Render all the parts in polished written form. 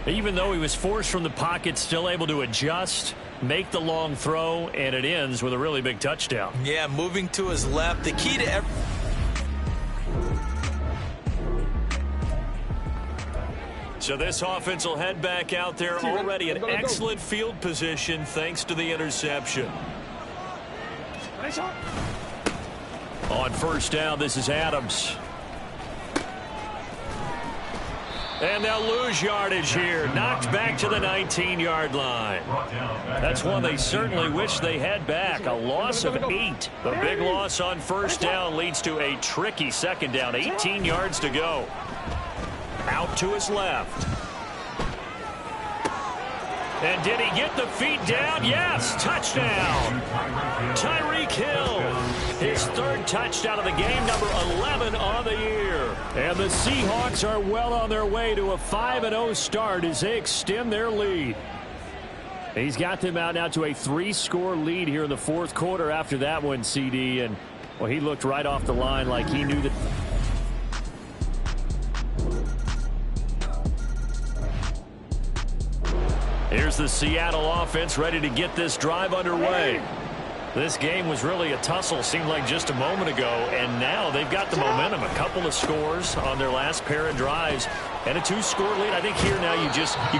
Even though he was forced from the pocket, still able to adjust, make the long throw, and it ends with a really big touchdown. Yeah, moving to his left. The key to every... So this offense will head back out there, already in excellent field position thanks to the interception. On first down, this is Adams. And they'll lose yardage here. Knocked back to the 19-yard line. That's one they certainly wish they had back. A loss of 8. The big loss on first down leads to a tricky second down. 18 yards to go. Out to his left. And did he get the feet down? Yes, touchdown. Tyreek Hill, his third touchdown of the game, number 11 on the year. And the Seahawks are well on their way to a 5-0 start as they extend their lead. He's got them out now to a 3-score lead here in the fourth quarter after that one, CD. And, well, he looked right off the line like he knew that. Here's the Seattle offense ready to get this drive underway. This game was really a tussle, seemed like just a moment ago, and now they've got the momentum. A couple of scores on their last pair of drives and a 2-score lead. I think here now you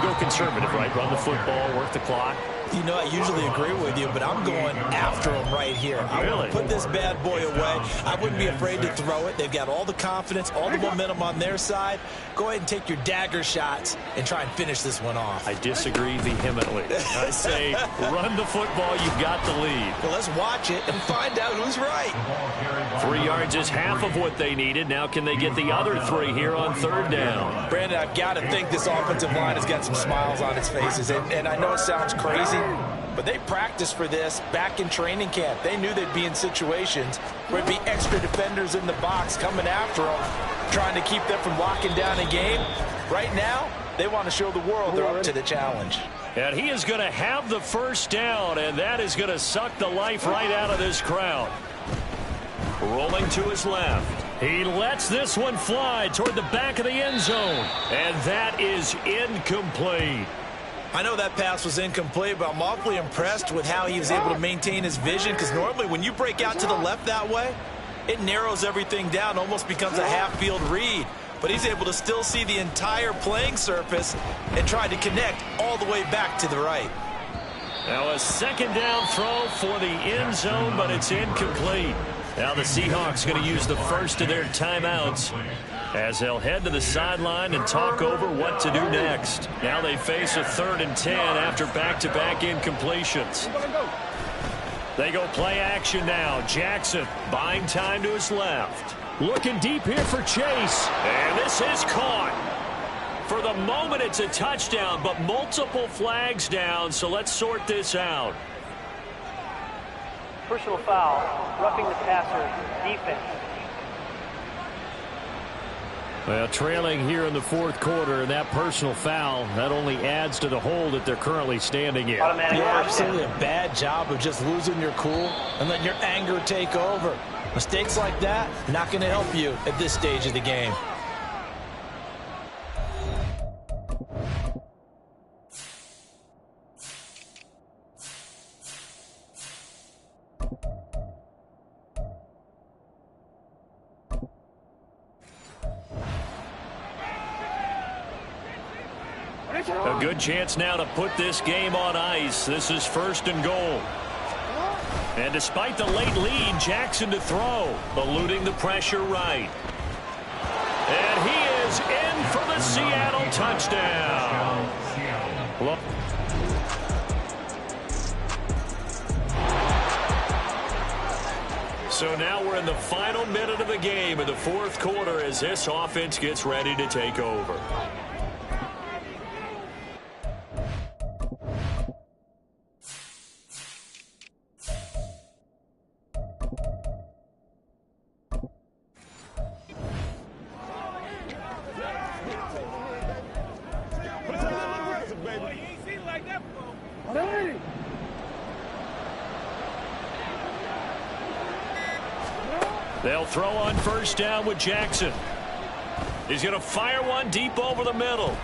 go conservative, right? Run the football, work the clock. You know, I usually agree with you, but I'm going after him right here. I want to put this bad boy away. I wouldn't be afraid to throw it. They've got all the confidence, all the momentum on their side. Go ahead and take your dagger shots and try and finish this one off. I disagree vehemently. I say run the football. You've got the lead. Well, let's watch it and find out who's right. 3 yards is half of what they needed. Now can they get the other 3 here on third down? Brandon, I've got to think this offensive line has got some smiles on its faces. And I know it sounds crazy, but they practiced for this back in training camp. They knew they'd be in situations where it'd be extra defenders in the box coming after them, trying to keep them from locking down a game. Right now, they want to show the world they're up to the challenge. And he is going to have the first down, and that is going to suck the life right out of this crowd. Rolling to his left. He lets this one fly toward the back of the end zone, and that is incomplete. I know that pass was incomplete, but I'm awfully impressed with how he was able to maintain his vision, because normally when you break out to the left that way, it narrows everything down, almost becomes a half-field read. But he's able to still see the entire playing surface and try to connect all the way back to the right. Now a second down throw for the end zone, but it's incomplete. Now the Seahawks going to use the first of their timeouts as they'll head to the sideline and talk over what to do next. Now they face a 3rd and 10 after back-to-back incompletions. They go play action now. Jackson buying time to his left. Looking deep here for Chase. And this is caught. For the moment, it's a touchdown, but multiple flags down, so let's sort this out. Personal foul, roughing the passer, defense. Well, trailing here in the fourth quarter, and that personal foul, that only adds to the hole that they're currently standing in. Yeah, absolutely a bad job of just losing your cool and letting your anger take over. Mistakes like that, not going to help you at this stage of the game. A good chance now to put this game on ice. This is 1st and goal. And despite the late lead, Jackson to throw, eluding the pressure right. And he is in for the Seattle touchdown. Look. So now we're in the final minute of the game in the fourth quarter as this offense gets ready to take over. They'll throw on first down with Jackson. He's going to fire one deep over the middle.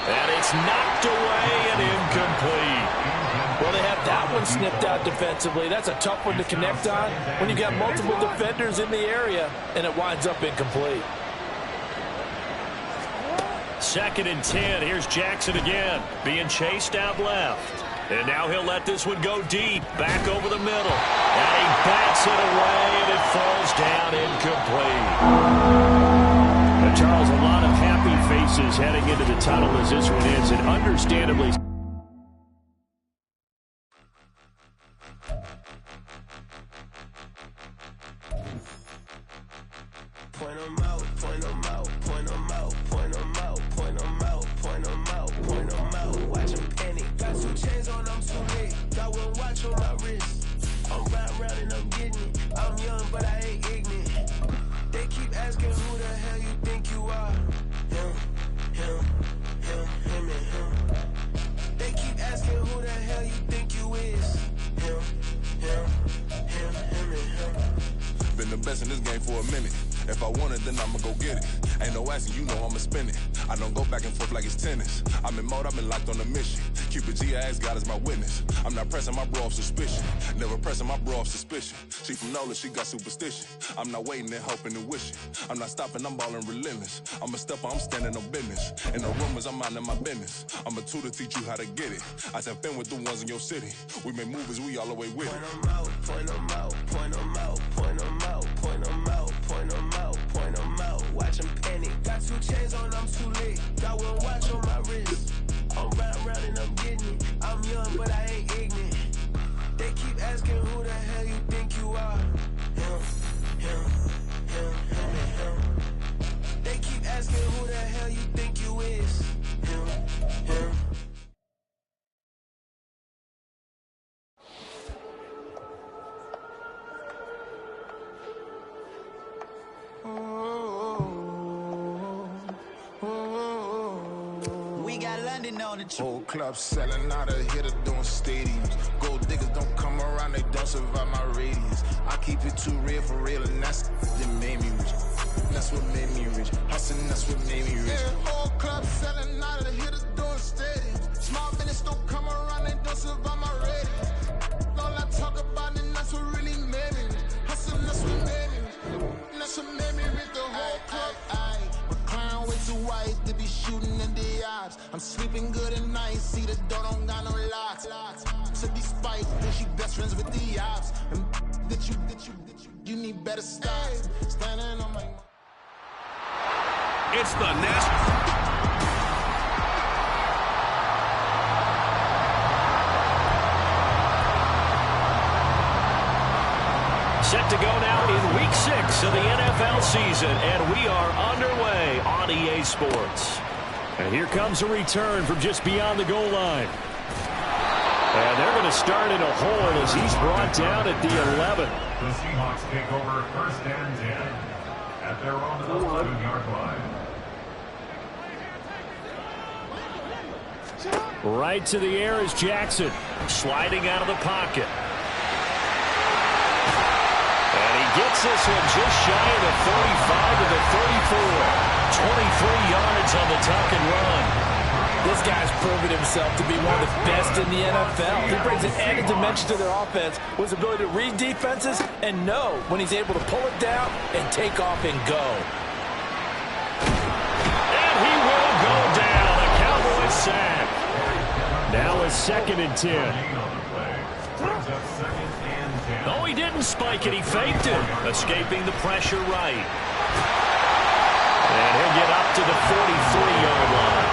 And it's knocked away and incomplete. Well, they have that one snipped out defensively. That's a tough one to connect on when you've got multiple defenders in the area, and it winds up incomplete. 2nd and 10. Here's Jackson again, being chased out left. And now he'll let this one go deep, back over the middle. And he bats it away, and it falls down incomplete. Now, Charles, a lot of happy faces heading into the tunnel as this one ends, and understandably. Point 'em out, point 'em out, point 'em out, point 'em out, point 'em out, point 'em out, point 'em out. Watch 'em panic. Got 2 chains on, I'm too late. Got 1 watch on my wrist. I'm riding round and I'm getting it. I'm young, but I ain't ignorant. They keep asking who the hell you think you are. Him, him, him, him, and him. They keep asking who the hell you think you is. Him, him, him, him, and him. Been the best in this game for a minute. If I want it, then I'ma go get it. Ain't no asking, you know I'ma spin it. I don't go back and forth like it's tennis. I'm in mode, I've been locked on a mission. Cupid G, I ask God as my witness. I'm not pressing my bro off suspicion. Never pressing my bro off suspicion. She from Nola, she got superstition. I'm not waiting and hoping and wishing. I'm not stopping, I'm balling relentless. I'm a stepper, I'm standing on business. And no rumors, I'm minding my business. I'm a tutor, teach you how to get it. I tap in with the ones in your city. We make movies, we all the way with it. Point 'em out, point 'em out, point 'em out, point 'em out, point 'em out, point 'em out, point 'em out. Watch 'em panic. Got 2 chains on, I'm too late. Got 1 watch on my wrist. I'm riding round and I'm getting it. I'm young, but I ain't ignorant. They keep asking who the hell you think you are. Him, him, him, him, and him. They keep asking who the hell you think you is. Him, him. Whole club selling out of hitter doing stadiums. Gold diggers don't come around, they don't survive my radius. I keep it too real for real, and that's that made me rich. That's what made me rich. Hustling, that's what made me rich. Yeah, whole club selling out of hitters doing stadiums. Small business don't come around, they don't survive my radius. All I talk about, and that's what really made me rich. Hustling, that's what made me rich. And that's what made me rich. The whole club. Way too wise to be shooting in the eyes. I'm sleeping good at night. See the door don't got no locks. So despite think she best friends with the ops. And you need better styles. Standing on my. It's the national. Set to go now in Week 6 of the NFL season, and we are underway on EA Sports. And here comes a return from just beyond the goal line. And they're going to start in a hole as he's brought down at the 11. The Seahawks take over 1st and 10 at their own 11-yard line. Right to the air is Jackson, sliding out of the pocket. Gets this one just shy of the 45 to the 34. 23 yards on the tuck and run. This guy's proven himself to be one of the best in the NFL. He brings an added dimension to their offense with his ability to read defenses and know when he's able to pull it down and take off and go. And he will go down. A Cowboys sack. Now a 2nd and 10. No, he didn't spike it. He faked it, escaping the pressure right. And he'll get up to the 43-yard line.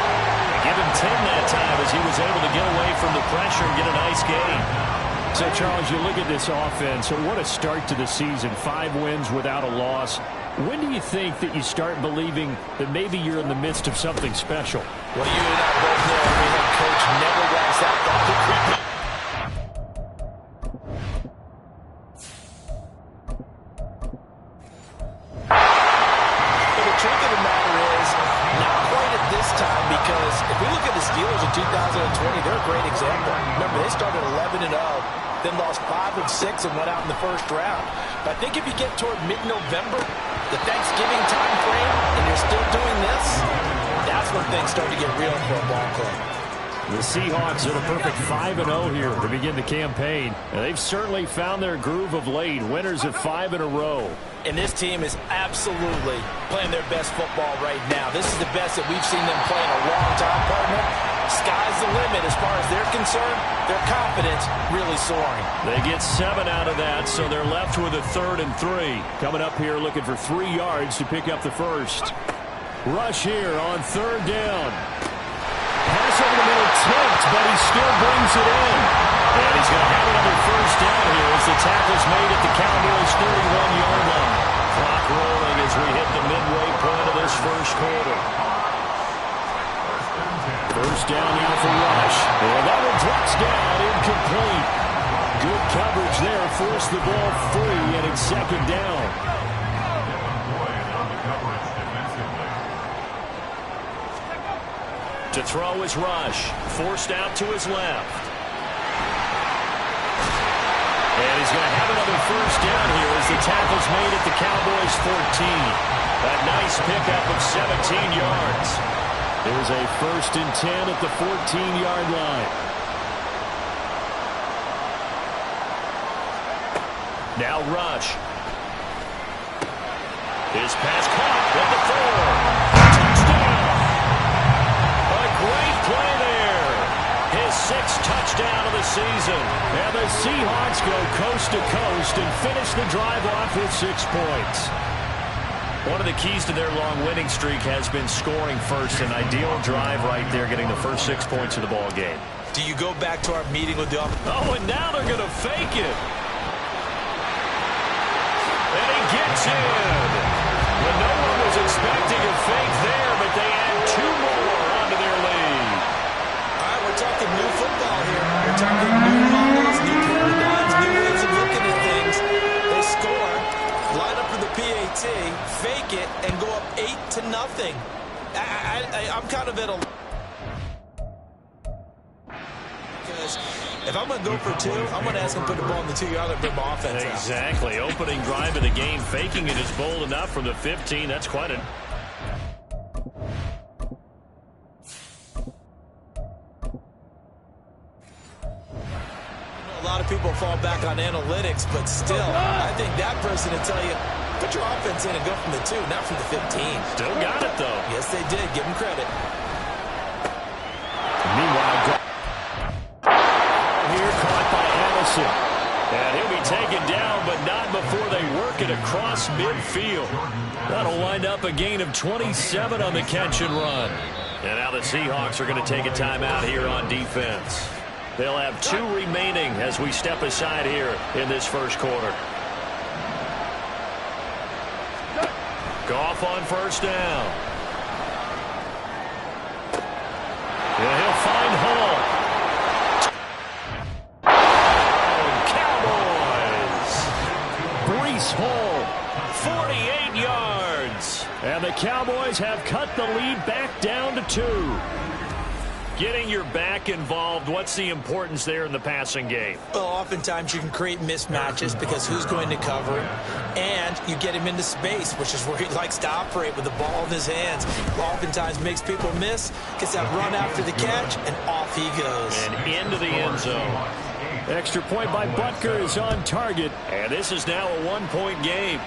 Give him 10 that time as he was able to get away from the pressure and get a nice gain. So, Charles, you look at this offense, so what a start to the season. 5 wins without a loss. When do you think that you start believing that maybe you're in the midst of something special? Well, you and I both know every head coach never wants that ball to creep. Because if we look at the Steelers in 2020, they're a great example. Remember, they started 11-0, then lost 5 of 6 and went out in the first round. But I think if you get toward mid-November, the Thanksgiving time frame, and you're still doing this, That's when things start to get real for a ball club. The Seahawks are the perfect 5-0 here to begin the campaign. And they've certainly found their groove of late. Winners of 5 in a row. And this team is absolutely playing their best football right now. This is the best that we've seen them play in a long time, partner. Sky's the limit as far as they're concerned. Their confidence really soaring. They get 7 out of that, so they're left with a 3rd and 3. Coming up here looking for 3 yards to pick up the first. Rush here on 3rd down. Pass over the middle tipped, but he still brings it in. And he's going to have another first down here as the tackle's made at the Cowboys' 31-yard line. Clock rolling as we hit the midway point of this first quarter. First down now for Rush. And that one drops down, incomplete. Good coverage there, forced the ball free, and it's 2nd down. To throw is Rush. Forced out to his left. And he's going to have another first down here as the tackle's made at the Cowboys' 14. A nice pickup of 17 yards. There's a 1st and 10 at the 14-yard line. Now Rush. His pass caught at the 4. Touchdown! A great play there. His 6th touchdown of the season. And the Seahawks go coast to coast and finish the drive off with 6 points. One of the keys to their long winning streak has been scoring first. An ideal drive right there, getting the first 6 points of the ball game. Do you go back to our meeting with the offense? Oh, and now they're going to fake it. And he gets in. Well, no one was expecting a fake there, but they add 2 more onto their lead. All right, we're talking new football here. We're talking new models, new paradigms, new ways of looking at things. They score, line up for the PAT, fake it, and go up 8-0. I'm kind of at a... Because if I'm going to go for 2, I'm going to ask him to put the ball in the 2-yard line and bring my offense out. Exactly. Opening drive of the game, faking it is bold enough from the 15. That's quite a... A lot of people fall back on analytics, but still, I think that person will tell you, put your offense in and go from the 2, not from the 15. Still got it, though. Yes, they did. Give them credit. Meanwhile, here caught by Allison. And he'll be taken down, but not before they work it across midfield. That'll wind up a gain of 27 on the catch and run. And now the Seahawks are going to take a timeout here on defense. They'll have 2 remaining as we step aside here in this first quarter. Goff on first down. And he'll find Hall. Cowboys. Breece Hall, 48 yards. And the Cowboys have cut the lead back down to 2. Getting your back involved, what's the importance there in the passing game? Well, oftentimes you can create mismatches because who's going to cover it, and you get him into space, which is where he likes to operate with the ball in his hands. Oftentimes makes people miss, gets that run after the catch, and off he goes. And into the end zone. Extra point by Butker is on target, and this is now a 1-point game.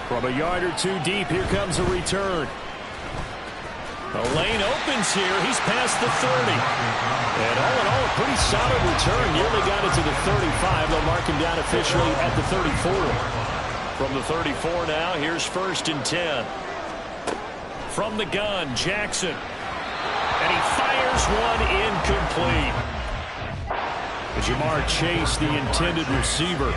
From a yard or 2 deep, here comes a return. The lane opens here. He's past the 30. And all in all, a pretty solid return. Nearly got it to the 35. They'll mark him down officially at the 34. From the 34 now, here's 1st and 10. From the gun, Jackson. And he fires one incomplete. Jamar Chase, the intended receiver.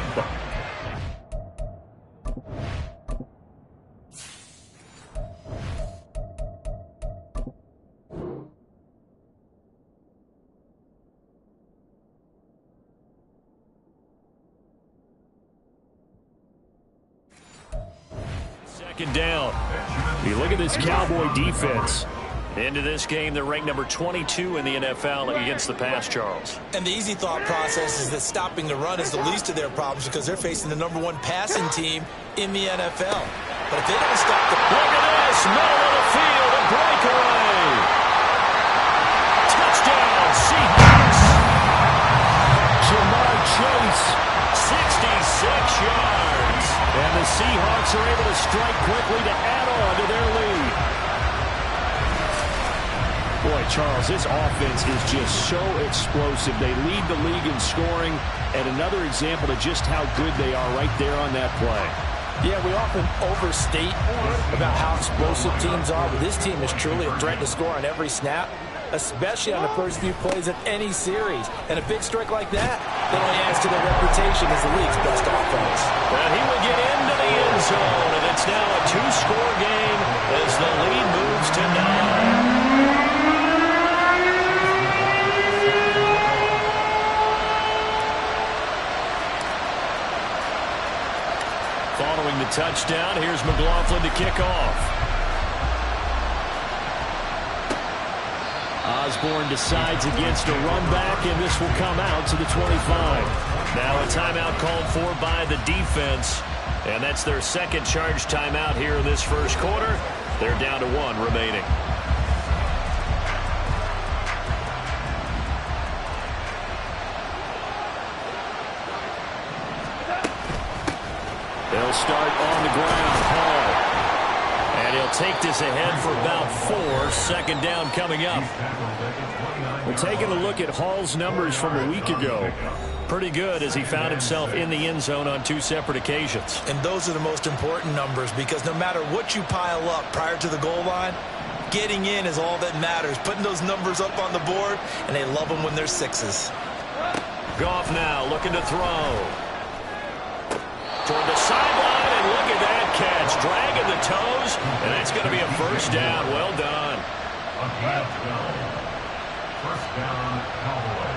Second down. You look at this Cowboy defense. Into this game, they're ranked number 22 in the NFL against the pass, Charles. And the easy thought process is that stopping the run is the least of their problems because they're facing the #1 passing team in the NFL. But if they don't stop the... Look at this, middle of the field, a Seahawks are able to strike quickly to add on to their lead. Boy, Charles, this offense is just so explosive. They lead the league in scoring, and another example of just how good they are right there on that play. Yeah, we often overstate about how explosive teams are, but this team is truly a threat to score on every snap, especially on the first few plays of any series. And a big strike like that only adds to their reputation as the league's best offense. And he will get into the end zone, and it's now a two-score game as the lead moves to 9. Following the touchdown, here's McLaughlin to kick off. Osborne decides against a run back, and this will come out to the 25. Now a timeout called for by the defense, and that's their second charge timeout here in this first quarter. They're down to 1 remaining. They'll start on the ground. Hall. And he'll take this ahead for about 4. Second down coming up. We're taking a look at Hall's numbers from a week ago. Pretty good as he found himself in the end zone on 2 separate occasions. And those are the most important numbers because no matter what you pile up prior to the goal line, getting in is all that matters. Putting those numbers up on the board, and they love them when they're 6s. Goff now looking to throw. Toward the sideline, and look at that catch. Dragging the toes, and that's going to be a first down. Well done. First down, Cowboys.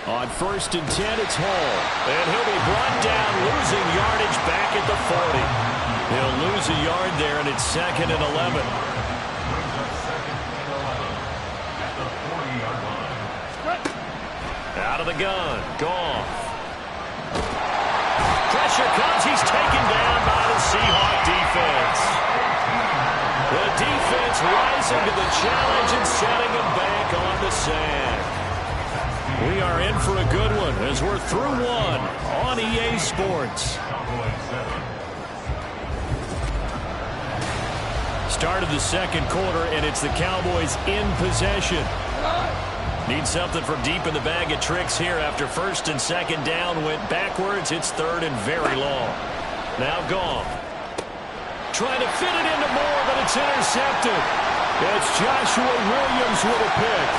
On 1st and 10, it's Hall. And he'll be brought down, losing yardage back at the 40. He'll lose a yard there, and it's 2nd and 11. Out of the gun, Goff. Pressure comes. He's taken down by the Seahawk defense. The defense rising to the challenge and setting him back on the sand. We are in for a good one as we're through 1 on EA Sports. Start of the second quarter, and it's the Cowboys in possession. Need something from deep in the bag of tricks here after 1st and 2nd down went backwards. It's 3rd and very long. Now Goff. Trying to fit it into Moore, but it's intercepted. It's Joshua Williams with a pick.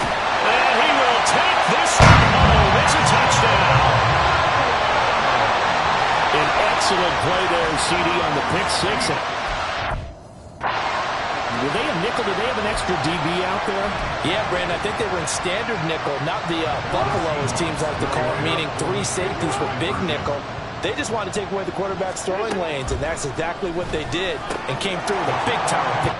And he will take this one home. It's a touchdown. An excellent play there, CD, on the pick 6. Were they a nickel? Did they have an extra DB out there? Yeah, Brandon, I think they were in standard nickel, not the Buffalo, as teams like to call it, meaning 3 safeties with big nickel. They just wanted to take away the quarterback's throwing lanes, and that's exactly what they did and came through with a big-time pick.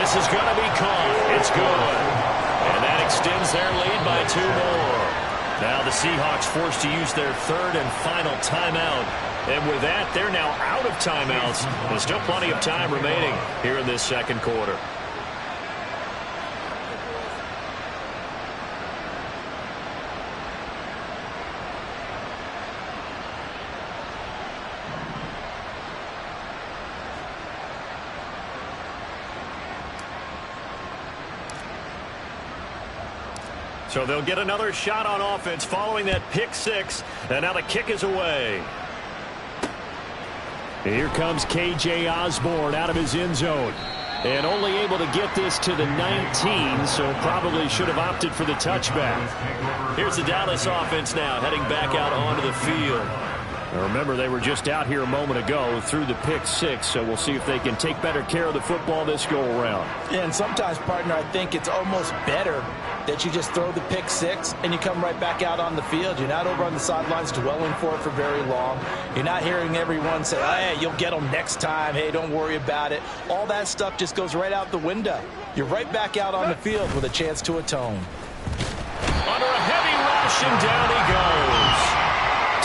This is going to be caught. It's good. And that extends their lead by 2 more. Now the Seahawks forced to use their 3rd and final timeout. And with that, they're now out of timeouts. There's still plenty of time remaining here in this second quarter. So they'll get another shot on offense following that pick 6. And now the kick is away. Here comes K.J. Osborne out of his end zone. And only able to get this to the 19, so probably should have opted for the touchback. Here's the Dallas offense now heading back out onto the field. Now remember, they were just out here a moment ago through the pick 6, so we'll see if they can take better care of the football this go-around. Yeah, and sometimes, partner, I think it's almost better that you just throw the pick 6 and you come right back out on the field. You're not over on the sidelines dwelling for it for very long. You're not hearing everyone say, hey, you'll get them next time. Hey, don't worry about it. All that stuff just goes right out the window. You're right back out on the field with a chance to atone. Under a heavy rush, and down he goes.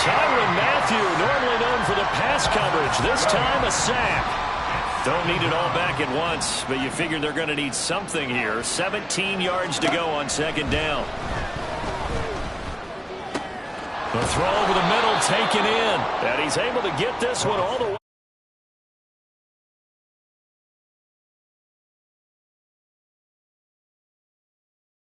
Tyrann Mathieu, normally known for the pass coverage, this time a sack. Don't need it all back at once, but you figure they're going to need something here. 17 yards to go on second down. The throw over the middle taken in, and he's able to get this one all the way.